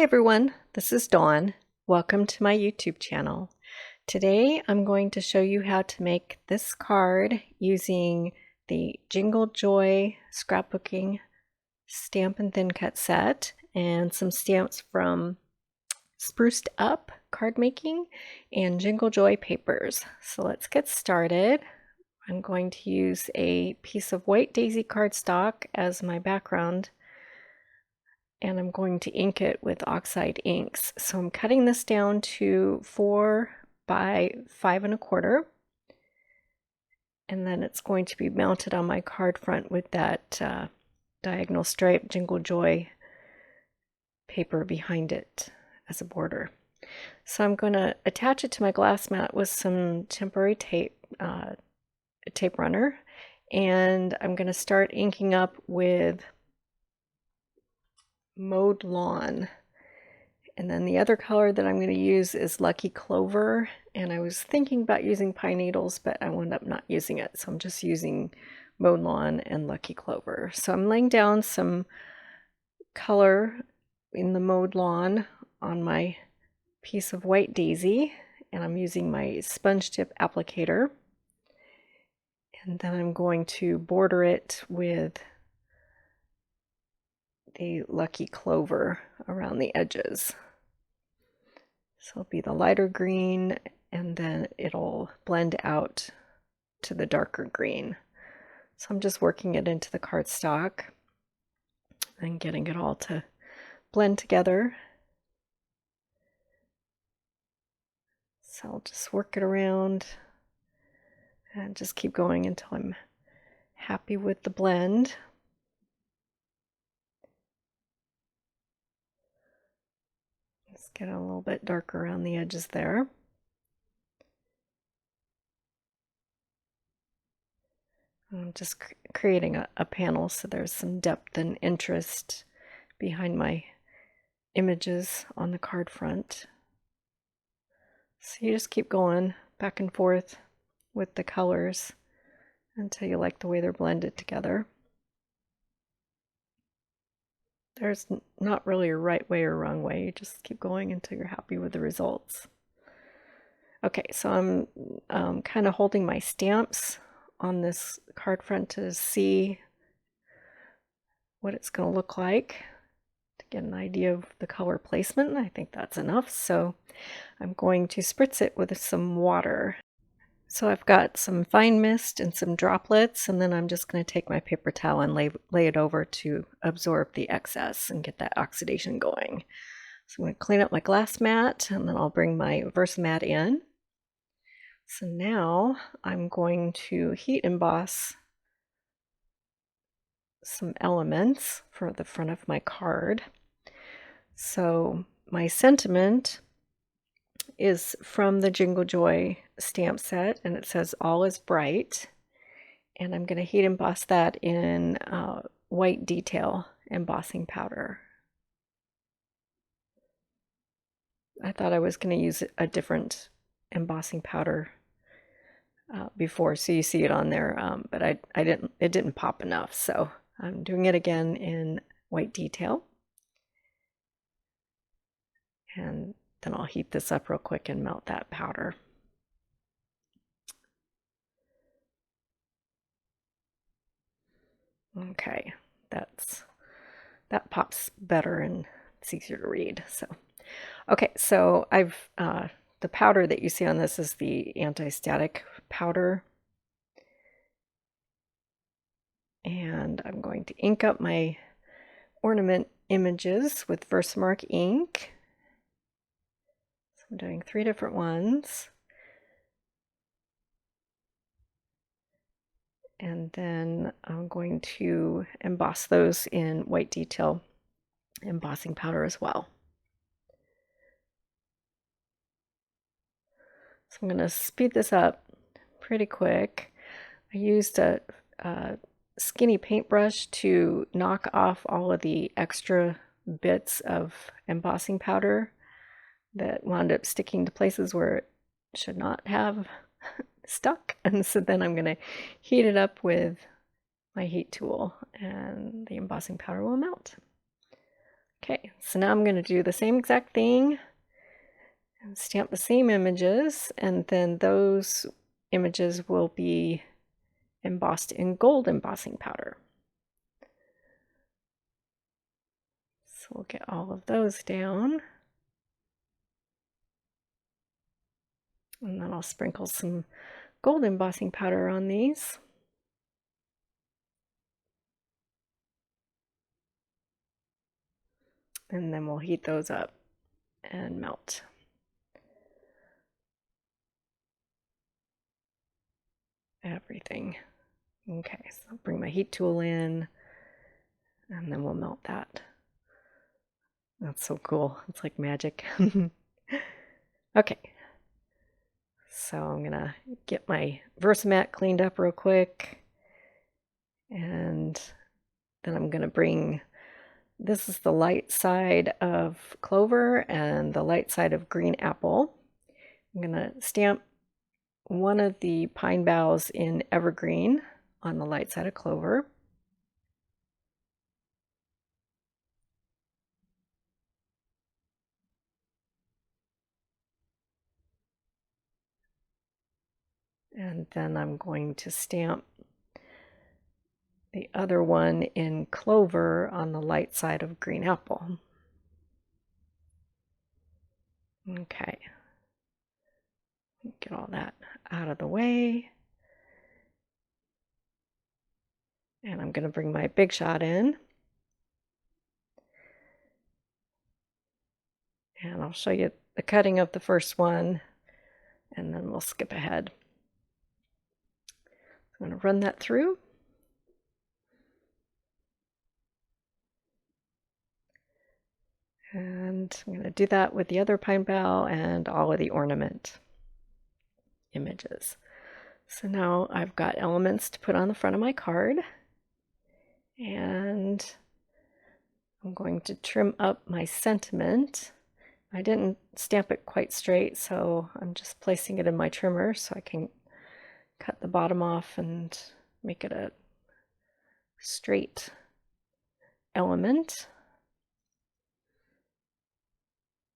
everyone, this is Dawn. Welcome to my YouTube channel. Today I'm going to show you how to make this card using the Jingle Joy scrapbooking stamp and thin cut set and some stamps from Spruced Up card making and Jingle Joy papers. So let's get started. I'm going to use a piece of white daisy cardstock as my background, and I'm going to ink it with Oxide inks. So I'm cutting this down to 4 by 5 1/4, and then it's going to be mounted on my card front with that diagonal stripe Jingle Joy paper behind it as a border. So I'm going to attach it to my glass mat with some temporary tape runner, and I'm going to start inking up with Mowed Lawn. And then the other color that I'm going to use is Lucky Clover, and I was thinking about using pine needles, but I wound up not using it, so I'm just using Mowed Lawn and Lucky Clover. So I'm laying down some color in the Mowed Lawn on my piece of white daisy, and I'm using my sponge tip applicator, and then I'm going to border it with the Lucky Clover around the edges. So it'll be the lighter green, and then it'll blend out to the darker green. So I'm just working it into the cardstock and getting it all to blend together. So I'll just work it around and just keep going until I'm happy with the blend. Let's get a little bit darker around the edges there. I'm just creating a panel so there's some depth and interest behind my images on the card front. So you just keep going back and forth with the colors until you like the way they're blended together. There's not really a right way or wrong way. You just keep going until you're happy with the results. Okay, so I'm kind of holding my stamps on this card front to see what it's going to look like, to get an idea of the color placement. I think that's enough. So I'm going to spritz it with some water. So I've got some fine mist and some droplets, and then I'm just going to take my paper towel and lay it over to absorb the excess and get that oxidation going. So I'm going to clean up my glass mat, and then I'll bring my Versamat in. So now I'm going to heat emboss some elements for the front of my card. So my sentiment is from the Jingle Joy stamp set, and it says "All is bright," and I'm going to heat emboss that in white detail embossing powder. I thought I was going to use a different embossing powder before, so you see it on there, but I didn't. It didn't pop enough, so I'm doing it again in white detail, and then I'll heat this up real quick and melt that powder. Okay, that pops better and it's easier to read. So, okay, so I've the powder that you see on this is the anti-static powder, and I'm going to ink up my ornament images with Versamark ink. So I'm doing 3 different ones. And then I'm going to emboss those in white detail embossing powder as well. So I'm going to speed this up pretty quick. I used a skinny paintbrush to knock off all of the extra bits of embossing powder that wound up sticking to places where it should not have stuck. And so then I'm going to heat it up with my heat tool, and the embossing powder will melt. Okay, so now I'm going to do the same exact thing and stamp the same images, and then those images will be embossed in gold embossing powder. So we'll get all of those down. And then I'll sprinkle some gold embossing powder on these. And then we'll heat those up and melt. Everything. Okay, so I'll bring my heat tool in and then we'll melt that. That's so cool. It's like magic. Okay. So I'm gonna get my Versamat cleaned up real quick. And then I'm gonna bring, this is the light side of clover and the light side of green apple. I'm gonna stamp one of the pine boughs in evergreen on the light side of clover. And then I'm going to stamp the other one in clover on the light side of green apple. Okay. Get all that out of the way. And I'm going to bring my Big Shot in. And I'll show you the cutting of the first one, and then we'll skip ahead. I'm going to run that through. And I'm going to do that with the other pine bough and all of the ornament images. So now I've got elements to put on the front of my card. And I'm going to trim up my sentiment. I didn't stamp it quite straight, so I'm just placing it in my trimmer so I can cut the bottom off and make it a straight element.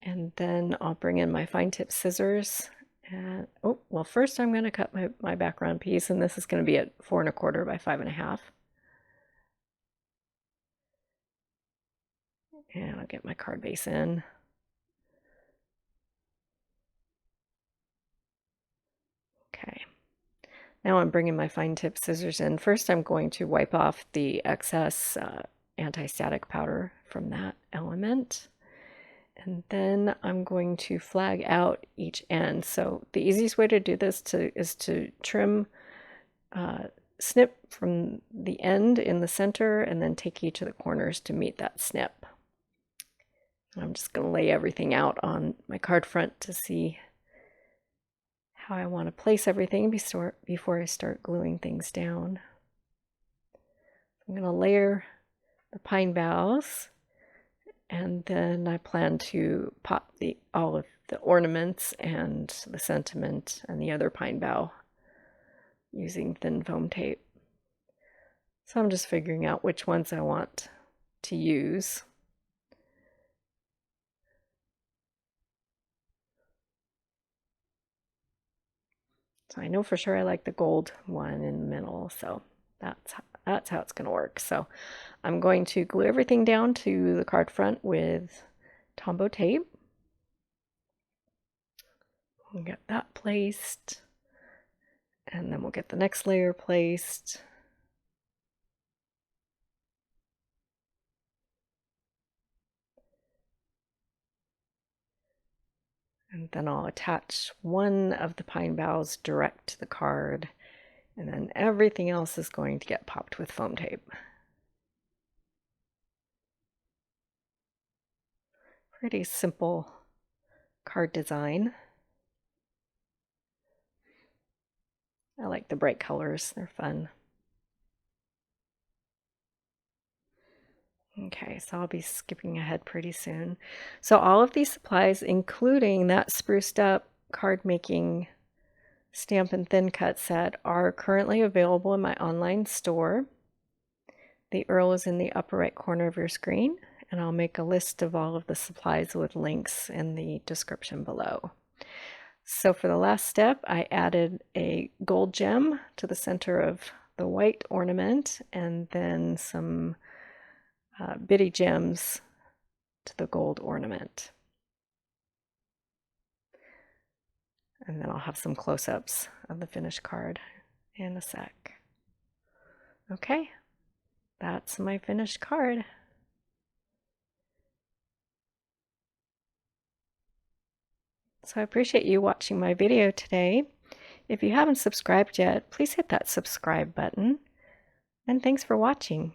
And then I'll bring in my fine tip scissors. And oh, well, first I'm going to cut my background piece, and this is going to be at 4 1/4 by 5 1/2. And I'll get my card base in. Okay. Now I'm bringing my fine tip scissors in. First I'm going to wipe off the excess anti-static powder from that element. And then I'm going to flag out each end. So the easiest way to do this is to trim, snip from the end in the center and then take each of the corners to meet that snip. I'm just going to lay everything out on my card front to see how I want to place everything before I start gluing things down. I'm going to layer the pine boughs, and then I plan to pop all of the ornaments and the sentiment and the other pine bough using thin foam tape. So I'm just figuring out which ones I want to use. So I know for sure I like the gold one in the middle, so that's how it's going to work. So I'm going to glue everything down to the card front with Tombow tape. We'll get that placed, and then we'll get the next layer placed. And then I'll attach one of the pine boughs direct to the card, and then everything else is going to get popped with foam tape. Pretty simple card design. I like the bright colors, they're fun. Okay, so I'll be skipping ahead pretty soon. So all of these supplies, including that spruced up card making stamp and thin cut set, are currently available in my online store. The URL is in the upper right corner of your screen, and I'll make a list of all of the supplies with links in the description below. So for the last step, I added a gold gem to the center of the white ornament, and then some bitty gems to the gold ornament. And then I'll have some close-ups of the finished card in a sec. Okay, that's my finished card. So I appreciate you watching my video today. If you haven't subscribed yet, please hit that subscribe button. And thanks for watching.